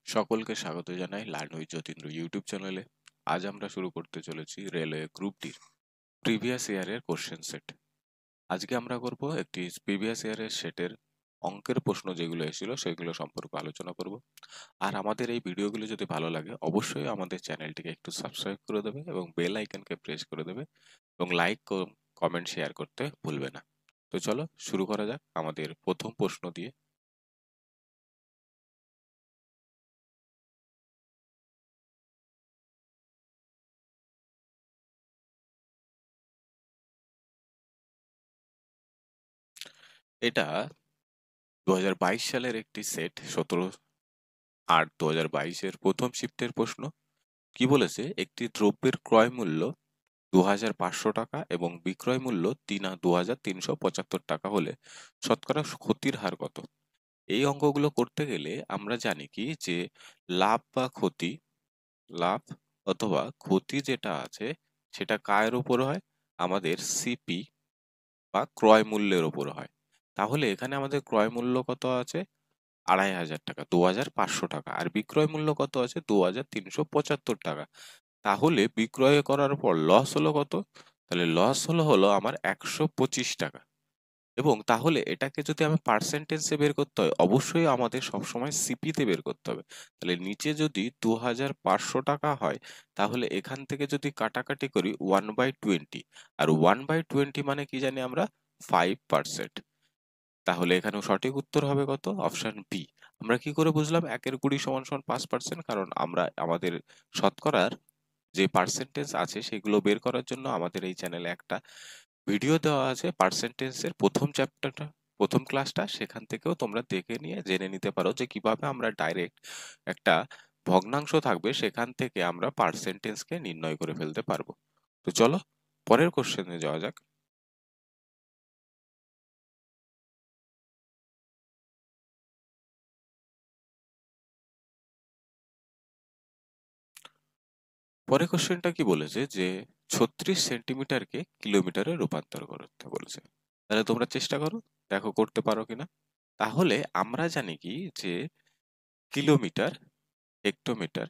সকলকে স্বাগত জানাই লার্ন উইথ যতীন্দ্র ইউটিউব চ্যানেলে। আজ আমরা শুরু করতে চলেছি রেলওয়ে গ্রুপ ডির প্রিভিয়াস ইয়ারের কোশ্চেন সেট। আজকে আমরা করব একটি প্রিভিয়াস ইয়ারের সেটের অঙ্কের প্রশ্ন যেগুলো এসেছিল সেগুলো সম্পর্কে আলোচনা করব। আর আমাদের এই ভিডিওগুলো যদি ভালো লাগে অবশ্যই আমাদের চ্যানেলটিকে একটু সাবস্ক্রাইব করে দেবে এবং বেল আইকনকে প্রেস করে দেবে এবং লাইক কমেন্ট শেয়ার করতে ভুলবে না। তো চলো শুরু করা যাক আমাদের প্রথম প্রশ্ন দিয়ে। এটা 2022 সালের একটি সেট 17/8/2022 প্রথম শিফটের প্রশ্ন। কি বলেছে, একটি দ্রব্যের ক্রয় মূল্য 2500 টাকা এবং বিক্রয় মূল্য 2375 টাকা হলে শতকরা ক্ষতির হার কত? এই অঙ্কগুলো করতে গেলে আমরা জানি কি যে লাভ বা ক্ষতি, লাভ অথবা ক্ষতি যেটা আছে সেটা কায়ের উপর হয়? আমাদের সিপি বা ক্রয় মূল্যের উপর হয়। তাহলে এখানে আমাদের ক্রয় মূল্য কত আছে? 2500 টাকা, 2500 টাকা। আর বিক্রয় মূল্য কত আছে? 2375 টাকা। তাহলে বিক্রয় করার পর লস হলো কত? তাহলে লস হলো আমার 125 টাকা। এবং তাহলে এটাকে যদি আমি পার্সেন্টেজে বের করতে হয় অবশ্যই আমাদের সবসময় সিপিতে বের করতে হবে। তাহলে নিচে যদি 2500 টাকা হয় তাহলে এখান থেকে যদি কাটাকাটি করি 1/20, আর 1/20 মানে কি জানি আমরা? 5%। তাহলে এখানেও সঠিক উত্তর হবে কত? Option B. আমরা কি করে বুঝলাম 1/20 = 5%? কারণ আমরা আমাদের শতকরার যে পার্সেন্টেজ আছে সেগুলো বের করার জন্য আমাদের এই চ্যানেলে একটা ভিডিও দেওয়া আছে পার্সেন্টেজের প্রথম চ্যাপ্টারটা, প্রথম ক্লাসটা, সেখান থেকেও তোমরা দেখে নিয়ে জেনে নিতে পারো যে কিভাবে আমরা ডাইরেক্ট একটা ভগ্নাংশ থাকবে সেখান থেকে আমরা পার্সেন্টেজকে নির্ণয় করে ফেলতে পারবো। তো চলো পরের কোশ্চেনে যাওয়া যাক। পরের কোশ্চেনটা কি বলেছে যে 36 সেন্টিমিটারকে কিলোমিটারে রূপান্তর করতে বলেছে। তাহলে তোমরা চেষ্টা করো, দেখো করতে পারো কিনা। তাহলে আমরা জানি কি যে কিলোমিটার, হেক্টোমিটার,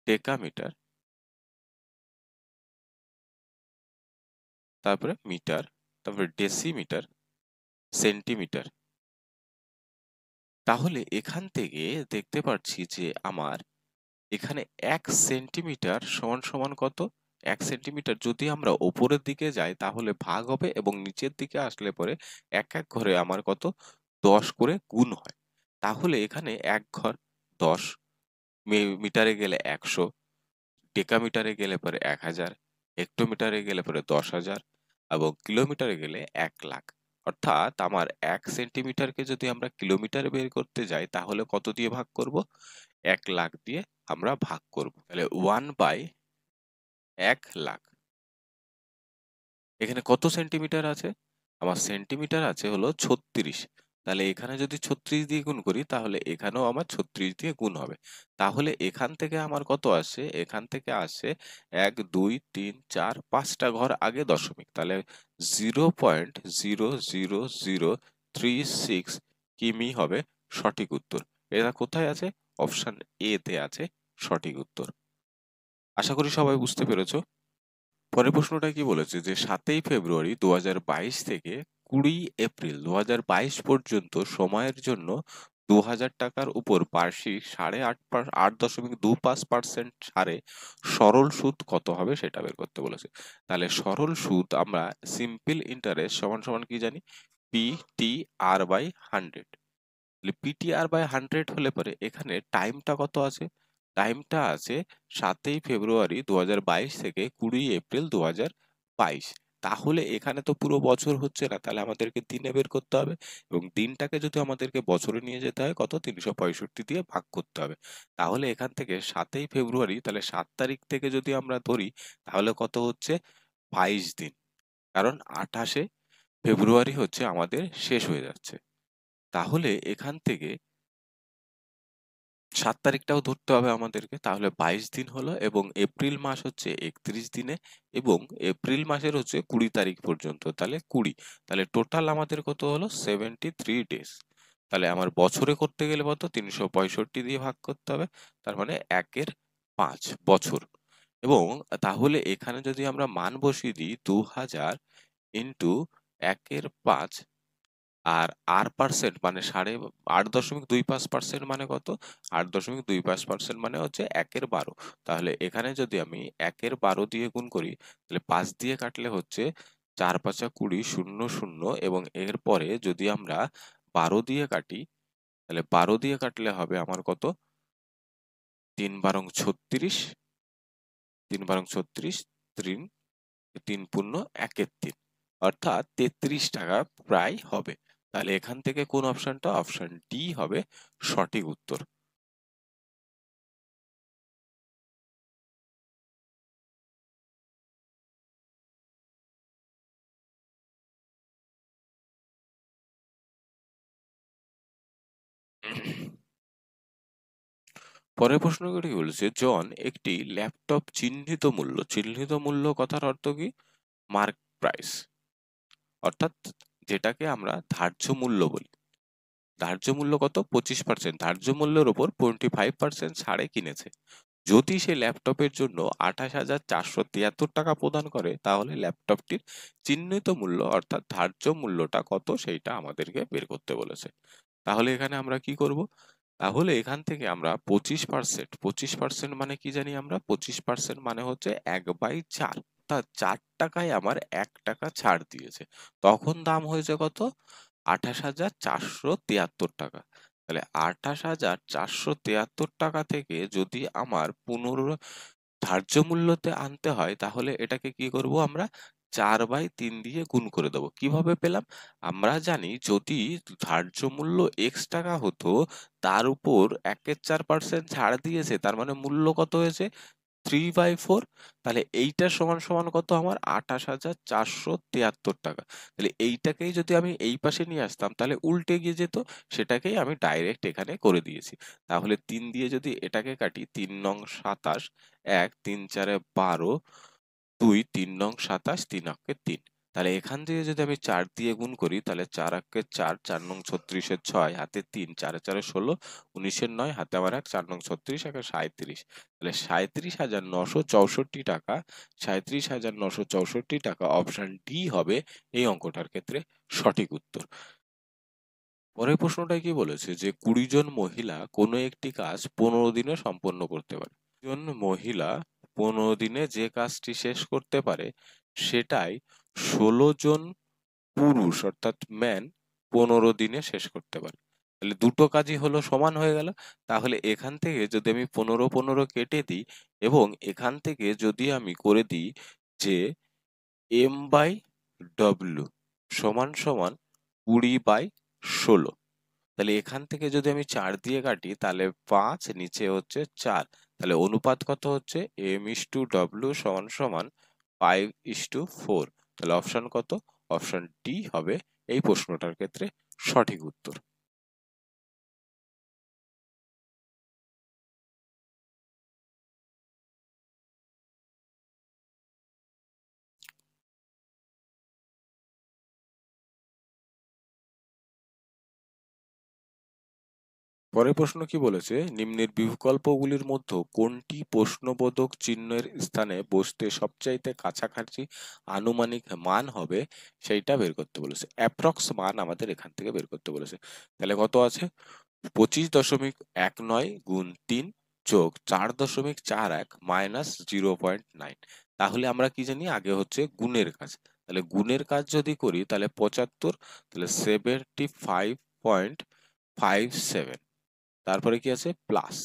ডেকামিটার, তারপরে মিটার, তারপরে ডেসিমিটার, সেন্টিমিটার। তাহলে এখান থেকে দেখতে পাচ্ছি যে আমার এখানে 1 সেন্টিমিটার সমান সমান কত? 1 সেন্টিমিটার যদি আমরা ওপরের দিকে যাই তাহলে ভাগ হবে এবং নিচের দিকে আসলে পরে এক এক ঘরে আমার কত? 10 করে গুণ হয়। তাহলে এখানে এক ঘর 10, মিটারে গেলে 100, ডেকামিটারে গেলে পরে 1000, হেক্টোমিটারে গেলে পরে 10,000 এবং কিলোমিটারে গেলে 1,00,000। অর্থাৎ আমার 1 সেন্টিমিটারকে যদি আমরা কিলোমিটারে বের করতে যাই তাহলে কত দিয়ে ভাগ করব? 1,00,000 দিয়ে আমরা ভাগ করব। তাহলে 1/1,00,000। এখানে কত সেন্টিমিটার আছে? আমার সেন্টিমিটার আছে হলো 36। তাহলে এখানে যদি 36 দিয়ে গুণ করি তাহলে এখানেও আমার 36 দিয়ে গুণ হবে। তাহলে এখান থেকে আমার কত আসে? এখান থেকে আসে 1, 2, 3, 4, 5টা ঘর আগে দশমিক। তাহলে 0.00036 কিমি হবে সঠিক উত্তর। এটা কোথায় আছে? অপশন এ তে আছে সঠিক উত্তর। আশা করি সবাই বুঝতে পেরেছো। পরের প্রশ্নটা কি বলেছে যে 7ই ফেব্রুয়ারি 2022 থেকে 20 এপ্রিল 2022 পর্যন্ত সময়ের জন্য 2000 টাকার উপর বার্ষিক 8.25% হারে সরল সুদ কত হবে সেটা বের করতে বলেছে। তাহলে সরল সুদ আমরা সিম্পল ইন্টারেস্ট সমান সমান কি জানি? PTR/100। PTR/100 হলে পরে এখানে টাইমটা কত আছে? টাইমটা আছে 7ই ফেব্রুয়ারি 2022 থেকে 20 এপ্রিল 2022। তাহলে এখানে তো পুরো বছর হচ্ছে না, তাহলে আমাদেরকে দিনে বের করতে হবে এবং দিনটাকে যদি আমাদেরকে বছরে নিয়ে যেতে হয় কত? 365 দিয়ে ভাগ করতে হবে। তাহলে এখান থেকে 7ই ফেব্রুয়ারি, তাহলে 7 তারিখ থেকে যদি আমরা ধরি তাহলে কত হচ্ছে? 22 দিন। কারণ 28শে ফেব্রুয়ারি হচ্ছে আমাদের শেষ হয়ে যাচ্ছে। তাহলে এখান থেকে 7 তারিখটাও ধরতে হবে আমাদেরকে। তাহলে 22 দিন হলো এবং এপ্রিল মাস হচ্ছে 31 দিনে এবং এপ্রিল মাসের হচ্ছে 20 তারিখ পর্যন্ত। তাহলে 20। তাহলে টোটাল আমাদের কত হলো? 73 ডেজ। তাহলে আমার বছরে করতে গেলে কত 365 দিয়ে ভাগ করতে হবে, তার মানে 1/5 বছর। এবং তাহলে এখানে যদি আমরা মান বসিয়ে দিই 2000 ইন্টু 1/5 আর R% মানে 8.25% মানে কত? 8.25% মানে হচ্ছে 1/12। তাহলে এখানে যদি আমি 1/12 দিয়ে গুণ করি, তাহলে 5 দিয়ে কাটলে হচ্ছে 4 5 20 0 0, এবং এরপরে যদি আমরা 12 দিয়ে কাটি, তাহলে 12 দিয়ে কাটলে হবে আমার কত? 3 বারং 36, 3 বারং 36, 3 3 পূর্ণ 1/3, অর্থাৎ 33 টাকা প্রায় হবে। তাহলে এখান থেকে কোন অপশনটা? অপশন ডি হবে সঠিক উত্তর। পরের প্রশ্নটি বলেছে, জন একটি ল্যাপটপ চিহ্নিত মূল্য কথার অর্থ কি? মার্ক প্রাইস, অর্থাৎ যেটাকে আমরা ধার্য মূল্য বলি। ধার্য মূল্য কত? 25%। ধার্য মূল্যের উপর 25% ছাড়ে কিনেছে। যদি সে ল্যাপটপের জন্য 28,473 টাকা প্রদান করে, তাহলে ল্যাপটপটির চিহ্নিত মূল্য অর্থাৎ ধার্য মূল্যটা কত সেইটা আমাদেরকে বের করতে বলেছে। তাহলে এখানে আমরা কি করব? তাহলে এখান থেকে আমরা 25% মানে কি জানি আমরা? 25% মানে হচ্ছে 1/4, অর্থাৎ 4 টাকায় আমার 1 টাকা ছাড় দিয়েছে। তখন দাম হয়েছে কত? 28,473 টাকা। তাহলে 28,473 টাকা থেকে যদি আমার ধার্য মূল্যতে আনতে হয়, তাহলে এটাকে কি করব আমরা? 4/3 দিয়ে গুণ করে দেবো। কিভাবে পেলাম? আমরা জানি যদি ধার্য মূল্য x টাকা হতো, তার উপর 1/4% ছাড় দিয়েছে, তার মানে মূল্য কত হয়েছে? 3/4। তাহলে এইটা সমান সমান কত আমার? 28,473 টাকা। তাহলে এইটাকেই যদি আমি এই পাশে নিয়ে আসতাম, তাহলে উল্টে গিয়ে যেত। সেটাকেই আমি ডাইরেক্ট এখানে করে দিয়েছি। তাহলে 3 দিয়ে যদি এটাকে কাটি, 3 নং 27, 1 3 4 12, 2 3 নং 27, 3 অক্ষে 3। তাহলে এখান থেকে যদি আমি 4 দিয়ে গুণ করি, তাহলে 4 অক্ষে 4, 4 নং 36 6, হাতে 3, 4 4 16, 19 9, হাতে আমার 1, 4 নং 36, 1 37। তাহলে 37,964 টাকা, 37,964 টাকা, অপশন ডি হবে এই অঙ্কটার ক্ষেত্রে সঠিক উত্তর। পরের প্রশ্নটায় কি বলেছে যে 20 জন মহিলা কোনো একটি কাজ 15 দিনে সম্পন্ন করতে পারে। জন মহিলা 15 দিনে যে কাজটি শেষ করতে পারে, সেটাই 16 জন পুরুষ অর্থাৎ ম্যান 15 দিনে শেষ করতে পারে। তাহলে দুটো কাজই হলো সমান হয়ে গেল। তাহলে এখান থেকে যদি আমি 15 15 কেটে দিই, এবং এখান থেকে যদি আমি করে দিই যে m/w সমান সমান 20/16, তাহলে এখান থেকে যদি আমি 4 দিয়ে কাটি, তাহলে 5, নিচে হচ্ছে 4। তাহলে অনুপাত কত হচ্ছে? m/w সমান সমান 5:4। তাহলে অপশন কত? অপশন ডি হবে এই প্রশ্নটার ক্ষেত্রে সঠিক উত্তর। পরের প্রশ্ন কি বলেছে, নিম্নের বিকল্পগুলির মধ্যে কোনটি প্রশ্নবোধক চিহ্নের স্থানে বসতে সবচাইতে কাছাকাছি আনুমানিক মান হবে সেইটা বের করতে বলেছে। অ্যাপ্রক্স মান আমাদের এখান থেকে বের করতে বলেছে। তাহলে কত আছে? 25.19 গুণ 3 যোগ 4.41 মাইনাস 0.9। তাহলে আমরা কি জানি? আগে হচ্ছে গুণের কাজ। তাহলে গুণের কাজ যদি করি, তাহলে 75, তাহলে 75.57, তারপরে কি আছে? প্লাস।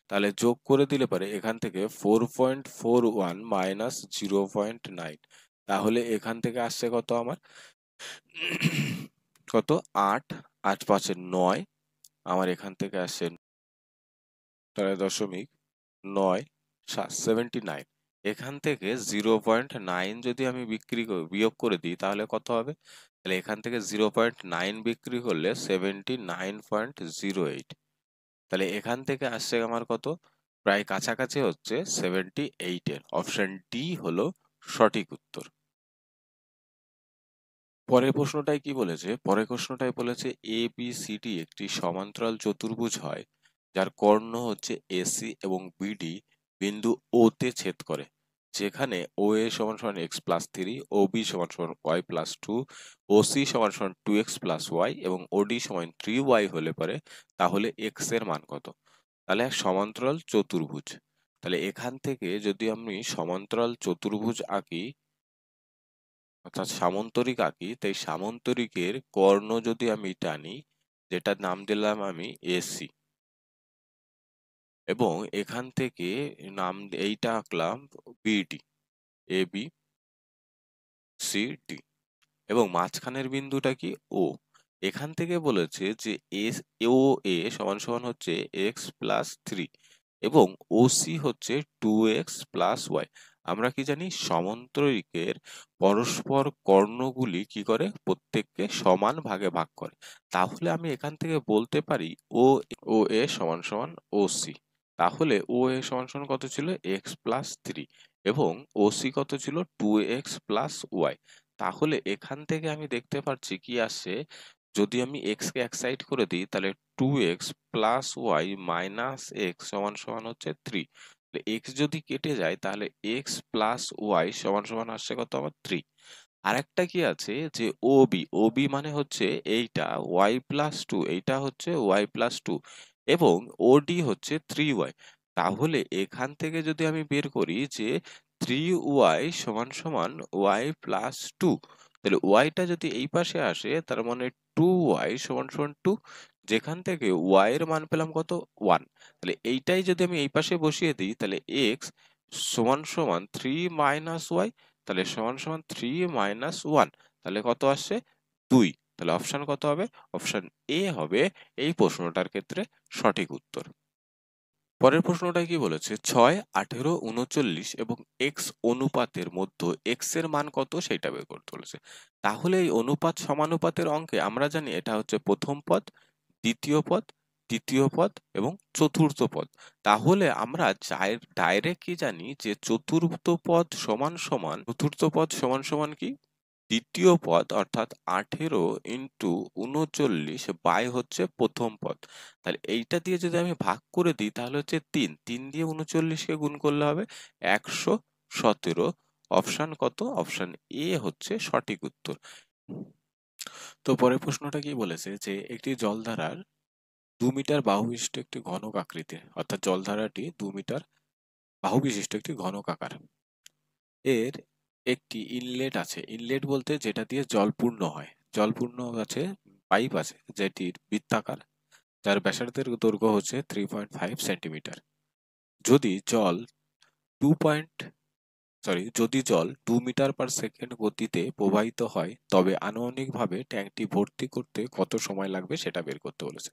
তাহলে যোগ করে দিলে পারে এখান থেকে 4.41 মাইনাস 0.9। তাহলে এখান থেকে আসছে কত আমার? কত? 8, 8 5 9, আমার এখান থেকে আসছে 9.9, 79। এখান থেকে 0.9 যদি আমি বিয়োগ করে দিই, তাহলে কত হবে? তাহলে এখান থেকে 0.9 বিক্রি করলে 79.08। তাহলে এখান থেকে আসছে আমার কত? প্রায় কাছাকাছি হচ্ছে 78 এর। অপশন ডি হলো সঠিক উত্তর। পরের প্রশ্নটাই কি বলেছে, পরের প্রশ্নটাই বলেছে এ বি সি ডি একটি সমান্তরাল চতুর্ভুজ হয় যার কর্ণ হচ্ছে এসি এবং বিডি বিন্দু ও তে ছেদ করে, যেখানে ও এ সমান সমান এক্স প্লাস থ্রি, ও বি সমান সমান ওয়াই প্লাস টু, ও সি সমান সমান টু এক্স প্লাস ওয়াই এবং ওডি সমান থ্রি ওয়াই হলে পারে, তাহলে এক্স এর মান কত? তাহলে এক সমান্তরাল চতুর্ভুজ, তাহলে এখান থেকে যদি আমি সমান্তরাল চতুর্ভুজ আঁকি অর্থাৎ সামন্তরিক আঁকি, তাই সামন্তরিকের কর্ণ যদি আমি টানি, যেটার নাম দিলাম আমি এসি, এবং এখান থেকে নাম এইটা আঁকলাম BD, A B C D, এবং মাঝখানের বিন্দুটা কি ও। এখান থেকে বলেছে যে এস ও এ সমান সমান হচ্ছে এক্স প্লাস থ্রি এবং ও সি হচ্ছে টু এক্স প্লাস ওয়াই। আমরা কি জানি, সমান্তরিকের পরস্পর কর্ণগুলি কি করে, প্রত্যেককে সমান ভাগে ভাগ করে। তাহলে আমি এখান থেকে বলতে পারি ও ও এ সমান সমান ও সি। তাহলে ও এ সমান সমান কত ছিল, এক্স প্লাস থ্রি, এবং ও সি কত ছিল, টু এক্স প্লাস ওয়াই। তাহলে এখান থেকে আমি দেখতে পাচ্ছি কি আসছে, যদি আমি এক্স কে এক সাইড করে দিই তাহলে two x plus y minus x সমান সমান হচ্ছে থ্রি। এক্স যদি কেটে যায় তাহলে এক্স প্লাস ওয়াই সমান সমান আসছে কত, আমার থ্রি। আরেকটা কি আছে যে ওবি, ওবি মানে হচ্ছে এইটা ওয়াই প্লাস টু, এইটা হচ্ছে ওয়াই প্লাস টু, এবং ওডি হচ্ছে থ্রি ওয়াই। তাহলে এখান থেকে যদি আমি বের করি যে থ্রি ওয়াই সমান সমান ওয়াই প্লাস টু, তাহলে ওয়াইটা যদি এই পাশে আসে তার মানে টু ওয়াই সমান সমান টু, যেখান থেকে ওয়াই এর মান পেলাম কত, ওয়ান। তাহলে এইটাই যদি আমি এই পাশে বসিয়ে দিই তাহলে এক্স সমান সমান থ্রি মাইনাস ওয়াই, তাহলে সমান সমান থ্রি মাইনাস ওয়ান, তাহলে কত আসছে, দুই। তাহলে অপশন কত হবে, অপশন এ হবে এই প্রশ্নটার ক্ষেত্রে সঠিক উত্তর। পরের প্রশ্নটা কি বলেছে, 6, 18, 39 এবং এক্স অনুপাতের মধ্যে এক্স এর মান কত সেটা বের করতে বলেছে। তাহলে এই অনুপাত সমানুপাতের অঙ্কে আমরা জানি এটা হচ্ছে প্রথম পদ, দ্বিতীয় পদ, তৃতীয় পদ এবং চতুর্থ পদ। তাহলে আমরা ডাইরেক্ট কি জানি যে চতুর্থ পদ সমান সমান, চতুর্থ পদ সমান সমান কি, দ্বিতীয় পদ অর্থাৎ 18 ইন্টু 39 বাই হচ্ছে প্রথম পদ। তাহলে এইটা দিয়ে যদি আমি ভাগ করে দিই তাহলে হচ্ছে তিন, তিন দিয়ে 39 কে গুণ করলে হবে 117। অপশন কত, অপশন এ হচ্ছে সঠিক উত্তর। তো পরের প্রশ্নটা কি বলেছে যে একটি জলধারার 2 মিটার বাহু বিশিষ্ট একটি ঘনক আকৃতির, অর্থাৎ জলধারাটি 2 মিটার বাহু বিশিষ্ট একটি ঘনক আকার, এর একটি ইনলেট আছে। ইনলেট বলতে যেটা দিয়ে জল পূর্ণ হয়, জল পূর্ণ আছে, পাইপ আছে যেটির বৃত্তাকার, যার ব্যাসার্ধের দৈর্ঘ্য হচ্ছে 3.5 সেন্টিমিটার। যদি জল যদি জল 2 মিটার পার সেকেন্ড গতিতে প্রবাহিত হয় তবে আনুমানিকভাবে ট্যাঙ্কটি ভর্তি করতে কত সময় লাগবে সেটা বের করতে বলেছে।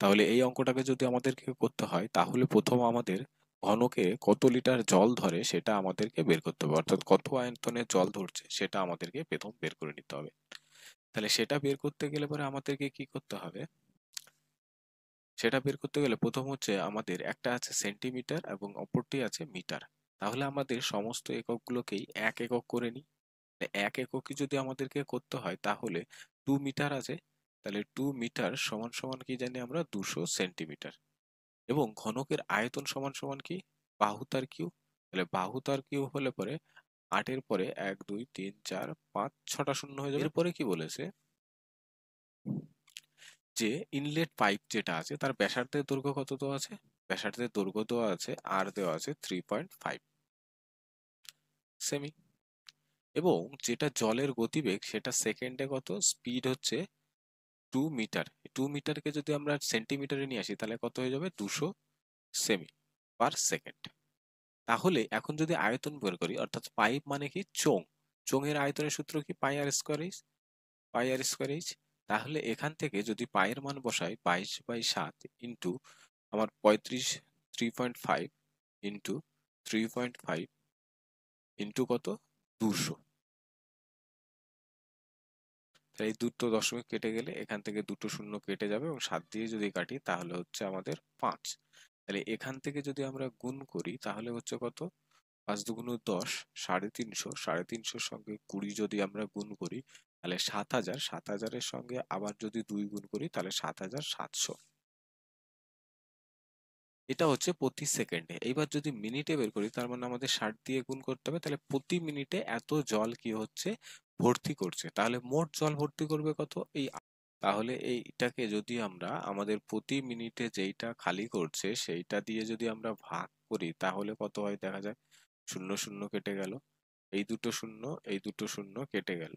তাহলে এই অঙ্কটাকে যদি আমাদেরকে করতে হয় তাহলে প্রথম আমাদের ঘনকে কত লিটার জল ধরে সেটা আমাদেরকে বের করতে হবে, অর্থাৎ কত আয়তনের জল ধরছে সেটা আমাদেরকে প্রথম বের করে নিতে হবে। তাহলে সেটা বের করতে গেলে পরে আমাদেরকে কি করতে হবে, সেটা বের করতে গেলে প্রথম হচ্ছে আমাদের একটা আছে সেন্টিমিটার এবং অপরটি আছে মিটার। তাহলে আমাদের সমস্ত এককগুলোকেই এক একক করে নিই। এক এককই যদি আমাদেরকে করতে হয় তাহলে 2 মিটার আছে, তাহলে 2 মিটার সমান সমান কি জানি আমরা 200 সেন্টিমিটার, এবং ঘনকের আয়তন সমান সমান কি, বাহু তার কিউ। তাহলে বাহু তার কিউ হলে পরে 8 এর পরে 1 2 3 4 5 6টা শূন্য হয়ে যাবে। এরপরে কি বলেছে যে ইনলেট পাইপ যেটা আছে তার ব্যাসার্ধের দৈর্ঘ্য কত দেওয়া আছে, ব্যাসার্ধের দৈর্ঘ্য দেওয়া আছে আর দেওয়া আছে 3.5 সেমি, এবং যেটা জলের গতিবেগ সেটা সেকেন্ডে কত, স্পিড হচ্ছে 2 মিটার। 2 মিটারকে যদি আমরা সেন্টিমিটারে নিয়ে আসি তাহলে কত হয়ে যাবে, 200 সেমি পার সেকেন্ড। তাহলে এখন যদি আয়তন বের করি, অর্থাৎ পাইপ মানে কি, চোঙ, চোঙের আয়তনের সূত্র কি, পাই আর স্কয়ার এইচ, পাই আর স্কয়ার এইচ। তাহলে এখান থেকে যদি পায়ের মান বসাই 22/7 ইন্টু আমার 35 3.5 ইন্টু 3.5 ইন্টু কত, 200, তাই এই দুটো দশমিক কেটে গেলে এখান থেকে দুটো শূন্য কেটে যাবে এবং 7 দিয়ে যদি কাটি তাহলে হচ্ছে আমাদের 5। তাহলে এখান থেকে যদি আমরা গুণ করি তাহলে হচ্ছে কত, 5 দুগুণ 10, 350, 350 সঙ্গে 20 যদি আমরা গুণ করি তাহলে 7,000, 7,000-এর সঙ্গে আবার যদি 2 গুণ করি তাহলে 7,700। এটা হচ্ছে প্রতি সেকেন্ডে। এইবার যদি মিনিটে বের করি তার মানে আমাদের 60 দিয়ে গুণ করতে হবে, তাহলে প্রতি মিনিটে এত জল কি হচ্ছে, ভর্তি করছে। তাহলে মোট জল ভর্তি করবে কত, তাহলে এইটাকে যদি আমরা আমাদের প্রতি মিনিটে যেইটা খালি করছে সেইটা দিয়ে যদি আমরা ভাগ করি তাহলে কত হয় দেখা যায়। শূন্য শূন্য কেটে গেল, এই দুটো শূন্য, এই দুটো শূন্য কেটে গেল।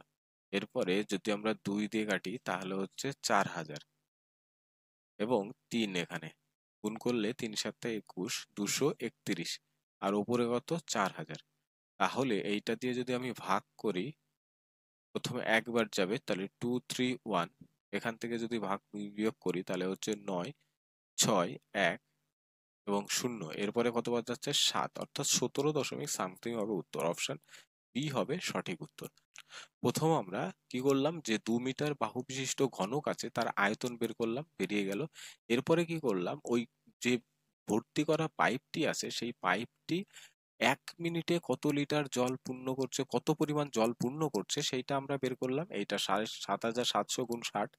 এরপরে যদি আমরা 2 দিয়ে কাটি তাহলে হচ্ছে 4,000 এবং 3 এখানে গুণ করলে 3 7 21, 231, আর উপরে কত 4,000। তাহলে এইটা দিয়ে যদি আমি ভাগ করি, প্রথমে একবার যাবে তাহলে 2 3 1, এখান থেকে যদি ভাগ বিয়োগ করি তাহলে হচ্ছে 9 6 1 এবং 0, এরপরে কত বাদ যাচ্ছে 7, অর্থাৎ 17 দশমিক সামথিং হবে উত্তর। অপশন বি হবে সঠিক উত্তর। প্রথম আমরা কি করলাম, যে 2 মিটার বাহু বিশিষ্ট ঘনক আছে তার আয়তন বের করলাম, বেরিয়ে গেল। এরপরে কি করলাম, ওই যে ভর্তি করা পাইপটি আছে সেই পাইপটি 1 মিনিটে কত লিটার জল পূর্ণ করছে, কত পরিমাণ জল পূর্ণ করছে সেইটা আমরা বের করলাম। এইটা 7,700 গুণ 60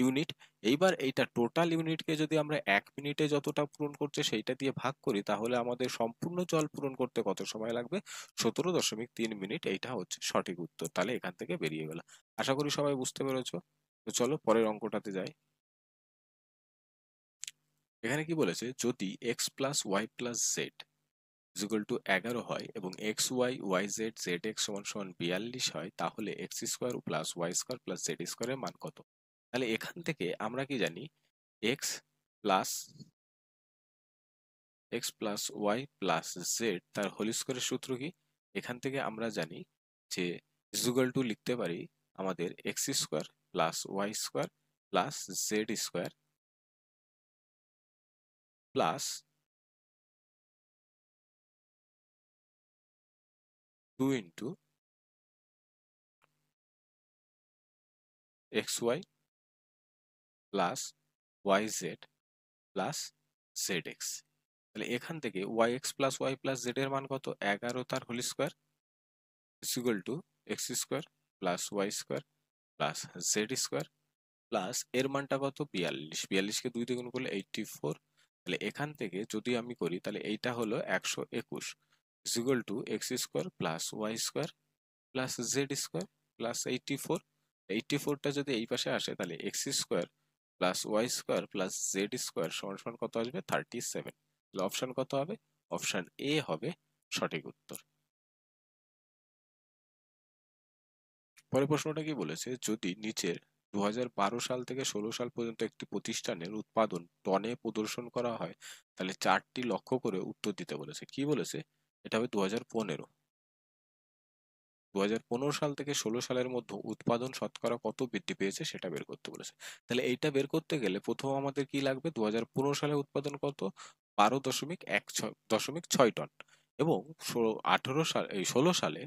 ইউনিট। এইবার এইটা টোটাল ইউনিটকে যদি আমরা 1 মিনিটে যতটা পূরণ করছে সেইটা দিয়ে ভাগ করি তাহলে আমাদের সম্পূর্ণ জল পূরণ করতে কত সময় লাগবে, 17.3 মিনিট। এইটা হচ্ছে সঠিক উত্তর। তাহলে এখান থেকে বেরিয়ে গেল। আশা করি সবাই বুঝতে পেরেছো। তো চলো পরের অঙ্কটাতে যাই। এখানে কি বলেছে, যদি x plus y plus z equal to 11 হয় এবং x y y z z x সমান সমান 42 হয়, তাহলে x square plus y square plus z স্কোয়ারের মান কত। তাহলে এখান থেকে আমরা কি জানি, x plus y plus z তার হোল স্কোয়ারের সূত্র কি, এখান থেকে আমরা জানি যে ইকুয়াল টু লিখতে পারি আমাদের x square plus y square plus z square plus 2 into x y plus y z plus z x. তাহলে এখান থেকে y x plus y plus z এর মান কত, 11 তার whole square equal to x square plus y square plus z square plus এর মানটা কত 42, 42কে 2 দিয়ে গুণ করলে 84। তাহলে এখান থেকে যদি আমি করি তাহলে এইটা হলো 121 equal to x square plus y square plus z square plus 84। 84টা যদি এই পাশে আসে তাহলে x square plus y square plus z square সমান সমান কত আসবে 37। তাহলে অপশন কত হবে, অপশন এ হবে সঠিক উত্তর। পরের প্রশ্নটা কি বলেছে, যদি নিচের 2012 সাল থেকে 16 সাল পর্যন্ত একটি প্রতিষ্ঠানের উৎপাদন টনে প্রদর্শন করা হয় তাহলে 4টি লক্ষ্য করে উত্তর দিতে বলেছে। কি বলেছে, এটা হবে 2015। 2015 সাল থেকে 16 সালের মধ্যে উৎপাদন শতকরা কত বৃদ্ধি পেয়েছে সেটা বের করতে বলেছে। তাহলে এইটা বের করতে গেলে প্রথম আমাদের কি লাগবে, 2015 সালে উৎপাদন কত, 12.6 টন, এবং 18 সাল এই 16 সালে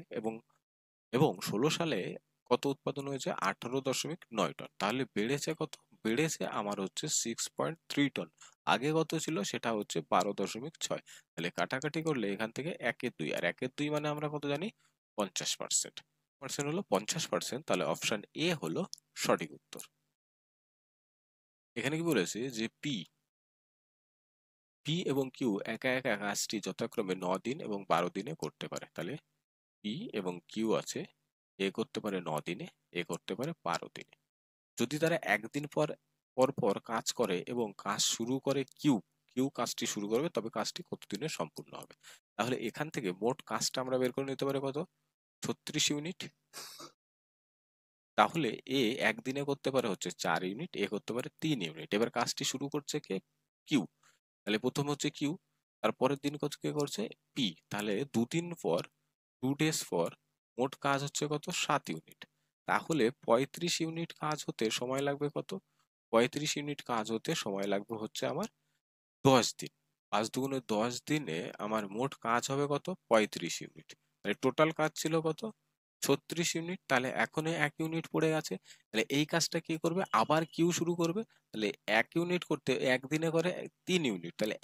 এবং 16 সালে কত উৎপাদন হয়েছে 18.9 টন। তাহলে বেড়েছে কত, বেড়েছে আমার হচ্ছে 6.3 টন। আগে কত ছিল সেটা হচ্ছে 12.6। তাহলে কাটাকাটি করলে এখান থেকে 1/2, আর 1/2 মানে আমরা কত জানি 50%। হলো 50%। তাহলে অপশন এ হলো সঠিক উত্তর। এখানে কি বলেছে যে পি এবং কিউ একা একা কাজটি যথাক্রমে 9 দিন এবং 12 দিনে করতে পারে। তাহলে পি এবং কিউ আছে, এ করতে পারে 9 দিনে, এ করতে পারে 12 দিনে। যদি তারা একদিন পর পর পর কাজ করে এবং কাজ শুরু করে কিউ কিউ কাজটি শুরু করবে, তবে কাজটি কতদিনে সম্পূর্ণ হবে। তাহলে এখান থেকে মোট কাজটা আমরা বের করে নিতে পারি কত, 36 ইউনিট। তাহলে এ একদিনে করতে পারে হচ্ছে 4 ইউনিট, এ করতে পারে 3 ইউনিট। এবার কাজটি শুরু করছে কে, কিউ। তাহলে প্রথম হচ্ছে কিউ, তারপরের দিন কত কে করছে পি। তাহলে 2 দিন পর, 2 ডেজ পর মোট কাজ হচ্ছে কত 7 ইউনিট। তাহলে 35 ইউনিট কাজ হতে সময় লাগবে কত, 35 ইউনিট কাজ হতে সময় লাগবে হচ্ছে আমার 10 দিন। 5 দুগুণে 10 দিনে আমার মোট কাজ হবে কত 35 ইউনিট। তাহলে টোটাল কাজ ছিল কত 36 ইউনিট। তাহলে এখনো 1 ইউনিট পড়ে গেছে। তাহলে এই কাজটা কি করবে, আবার কিউ শুরু করবে। তাহলে 1 ইউনিট করতে একদিনে করে 3 ইউনিট। তাহলে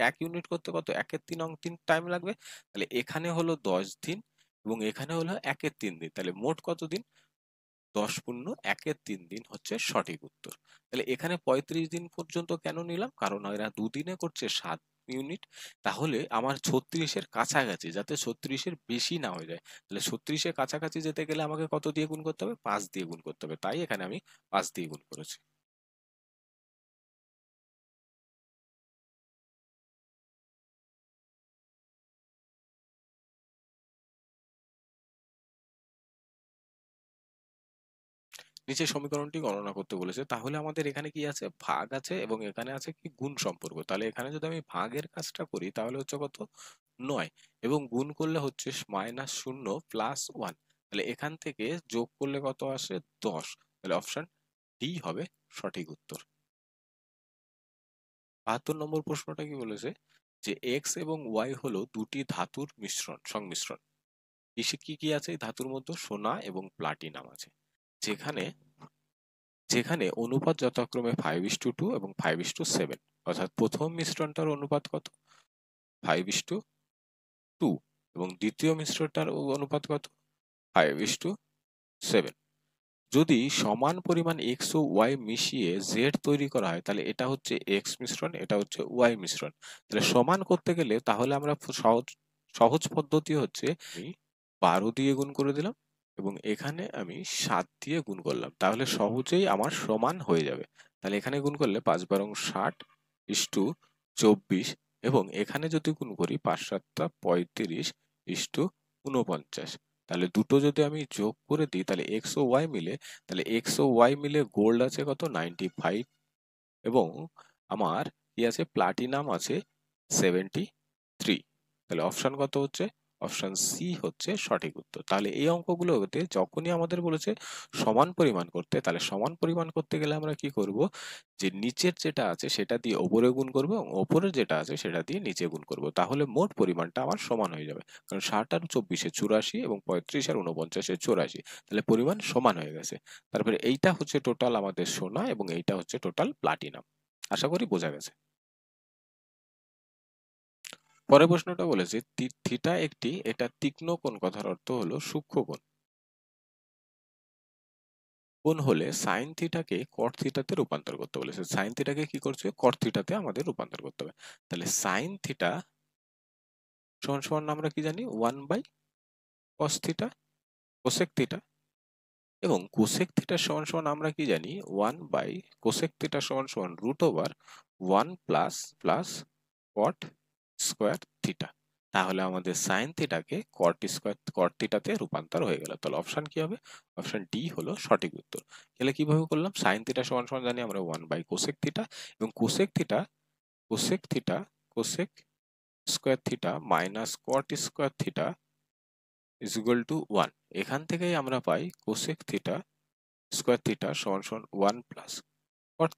1 ইউনিট করতে কত 1/3 টাইম লাগবে। তাহলে এখানে হলো 10 দিন এবং এখানে হলো 1/3 দিন। তাহলে মোট কত দিন, 10×1=3 দিন হচ্ছে সঠিক উত্তর। তাহলে এখানে 35 দিন পর্যন্ত কেন নিলাম, কারণ এরা দুদিনে করছে 7 ইউনিট। তাহলে আমার 36-এর কাছাকাছি, যাতে 36-এর বেশি না হয়ে যায়, তাহলে 36-এর কাছাকাছি যেতে গেলে আমাকে কত দিয়ে গুণ করতে হবে? 5 দিয়ে গুণ করতে হবে। তাই এখানে আমি 5 দিয়ে গুণ করেছি। নিচে সমীকরণটি গণনা করতে বলেছে, তাহলে আমাদের এখানে কি আছে? ভাগ আছে এবং এখানে আছে কি? গুণ সম্পর্ক। তাহলে এখানে যদি আমি ভাগের কাজটা করি তাহলে হচ্ছে কত? 9, এবং গুণ করলে হচ্ছে -0 + 1। তাহলে এখান থেকে যোগ করলে কত আসে? 10। তাহলে অপশন ডি হবে সঠিক উত্তর। 72 নম্বর প্রশ্নটা কি বলেছে? যে এক্স এবং ওয়াই হলো দুটি ধাতুর সংমিশ্রণ। কি কি আছে এই ধাতুর মধ্যে? সোনা এবং প্লাটিনাম আছে। যেখানে যেখানে অনুপাত যথাক্রমে 5:2 এবং 5:7। অর্থাৎ প্রথম মিশ্রণটার অনুপাত কত? 5:2, এবং দ্বিতীয় মিশ্রণটার অনুপাত কত? 5:7। যদি সমান পরিমাণ এক্স ও ওয়াই মিশিয়ে জেড তৈরি করা হয় তাহলে এটা হচ্ছে এক্স মিশ্রণ, এটা হচ্ছে ওয়াই মিশ্রণ। তাহলে সমান করতে গেলে তাহলে আমরা সহজ সহজ পদ্ধতি হচ্ছে আমি 12 দিয়ে গুণ করে দিলাম এবং এখানে আমি 7 দিয়ে গুণ করলাম, তাহলে সহজেই আমার সমান হয়ে যাবে। তাহলে এখানে গুণ করলে 5×12 = 60 * 24, এবং এখানে যদি গুণ করি 5×7 = 35 * 49। তাহলে দুটো যদি আমি যোগ করে দিই তাহলে এক্স ও ওয়াই মিলে, তাহলে এক্স ও ওয়াই মিলে গোল্ড আছে কত? 95, এবং আমার কি আছে? প্লাটিনাম আছে 73। তাহলে অপশন কত হচ্ছে? অপশন সি হচ্ছে সঠিক উত্তর। তাহলে এই অঙ্কগুলোতে যখনই আমাদের বলেছে সমান পরিমাণ করতে, তাহলে সমান পরিমাণ করতে গেলে আমরা কি করব? যে নিচের যেটা আছে সেটা দিয়ে ওপরে গুণ করব এবং ওপরের যেটা আছে সেটা দিয়ে নিচে গুণ করব, তাহলে মোট পরিমাণটা আমার সমান হয়ে যাবে। কারণ 60 আর 24-এ 84 এবং 35 আর 49-এ 84, তাহলে পরিমাণ সমান হয়ে গেছে। তারপরে এইটা হচ্ছে টোটাল আমাদের সোনা এবং এইটা হচ্ছে টোটাল প্লাটিনাম। আশা করি বোঝা গেছে। পরের প্রশ্নটা বলেছে থিটা একটি, এটা তীক্ষ্ণ কোণ, কথার অর্থ হলো সূক্ষ্ম কোণ। কোণ হলে সাইন থিটাকে কট থিটাতে রূপান্তর করতে বলেছে। সাইন থিটাকে কি করছে? কট থিটাতে আমাদের রূপান্তর করতে হবে। তাহলে সাইন থিটা সমান সমান আমরা কি জানি? 1/cos থিটা, কোসেক থিটা, এবং কোসেক থিটা সমান সমান আমরা কি জানি? 1/কোসেক থিটা সমান সমান √1 প্লাস কট স্কোয়ার থিটা। তাহলে আমাদের সাইন থিটাকে কট থিটাতে রূপান্তর হয়ে গেল। তাহলে অপশন কি হবে? অপশন ডি হলো সঠিক উত্তর। তাহলে কিভাবে করলাম? সাইন থিটা সমান সমান জানি আমরা 1/কোসেক থিটা, এবং cosec square theta minus cot square theta = 1। এখান থেকেই আমরা পাই কোসেক থিটা স্কোয়ার থিটা সমান সমান 1 প্লাস কট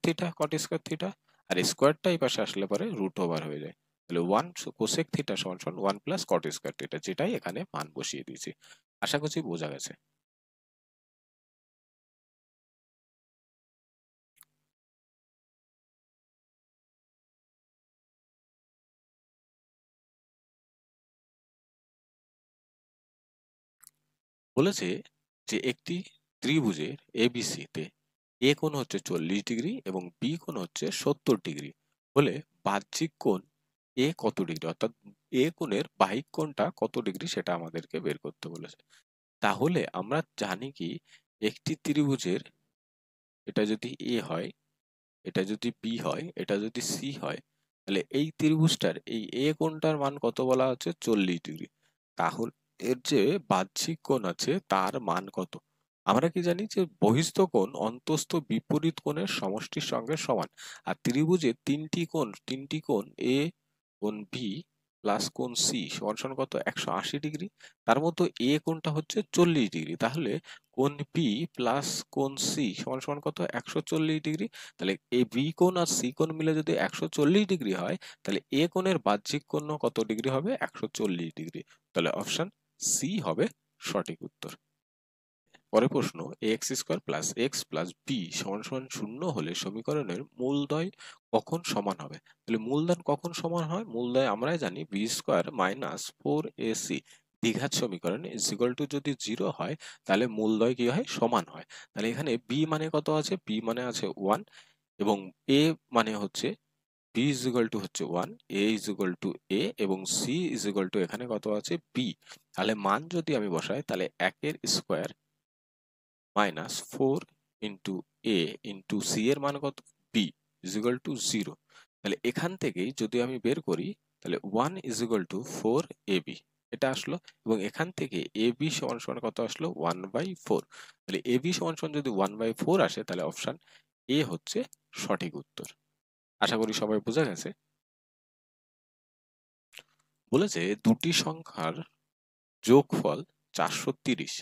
স্কোয়ার থিটা, আর স্কোয়ারটা এই পাশে আসলে পরে √ওভার হয়ে যায়। তাহলে 1 কোসেক থিটা সমান সমান 1 প্লাস কট স্কোয়ার থিটা, যেটাই এখানে মান বসিয়ে দিয়েছি। আশা করছি বোঝা গেছে। বলেছে যে একটি ত্রিভুজের এবিসি তে এ কোণ হচ্ছে 40 ডিগ্রি এবং বি কোণ হচ্ছে 70 ডিগ্রি হলে বাহ্যিক কোণ এ কত ডিগ্রি, অর্থাৎ এ কোণের বাহিক কোণটা কত ডিগ্রি সেটা আমাদেরকে বের করতে বলেছে। তাহলে আমরা জানি কি, একটি ত্রিভুজের এটা যদি এ হয়, এটা যদি বি হয়, এটা যদি সি হয়, তাহলে এই ত্রিভুজটার এই এ কোণটার মান কত বলা হচ্ছে? 40 ডিগ্রি। তাহলে এর যে বাহ্যিক কোণ আছে তার মান কত? আমরা কি জানি যে বহিস্থ কোণ অন্তস্থ বিপরীত কোণের সমষ্টির সঙ্গে সমান। আর ত্রিভুজের তিনটি কোণ এ, কোণ বি প্লাস কোণ সি সমান সমান কত? 180 ডিগ্রি। তার মধ্যে এ কোণটা হচ্ছে 40 ডিগ্রি, তাহলে কোণ বি প্লাস কোণ সি সমান সমান কত? 140 ডিগ্রি। তাহলে এ বি কোণ আর সি কোণ মিলে যদি 140 ডিগ্রি হয়, তাহলে এ কোণের বাহ্যিক কোণ কত ডিগ্রি হবে? 140 ডিগ্রি। তাহলে অপশন সি হবে সঠিক উত্তর। পরের প্রশ্ন, ax² + x + b সমান সমান 0 হলে সমীকরণের মূলদ্বয় কখন সমান হবে? তাহলে মূলদান কখন সমান হয়? মূলদ্বয় আমরাই জানি b² - 4ac। দ্বিঘাত সমীকরণ ইজ ইকুয়াল টু যদি 0 হয় তাহলে মূলদ্বয় কি হয়, সমান হয়। তাহলে এখানে বি মানে কত আছে, বি মানে আছে 1 এবং এ মানে হচ্ছে b ইজ ইকুয়াল টু হচ্ছে 1, a is equal two a এবং c ইজ ইকুয়াল টু এখানে কত আছে b। তাহলে মান যদি আমি বসাই তাহলে 1 এর square minus 4 into a into c এর মান কত, b ইজ ইকুয়াল টু 0। তাহলে এখান থেকেই যদি আমি বের করি তাহলে 1 ইজ ইকুয়াল টু 4ab এটা আসলো, এবং এখান থেকে ab সমান সমান কত আসলো 1/4। তাহলে ab সমান সমান যদি 1/4 আসে তাহলে অপশন এ হচ্ছে সঠিক উত্তর। আশা করি সবাই বোঝা গেছে। বলেছে দুটি সংখ্যার যোগফল 430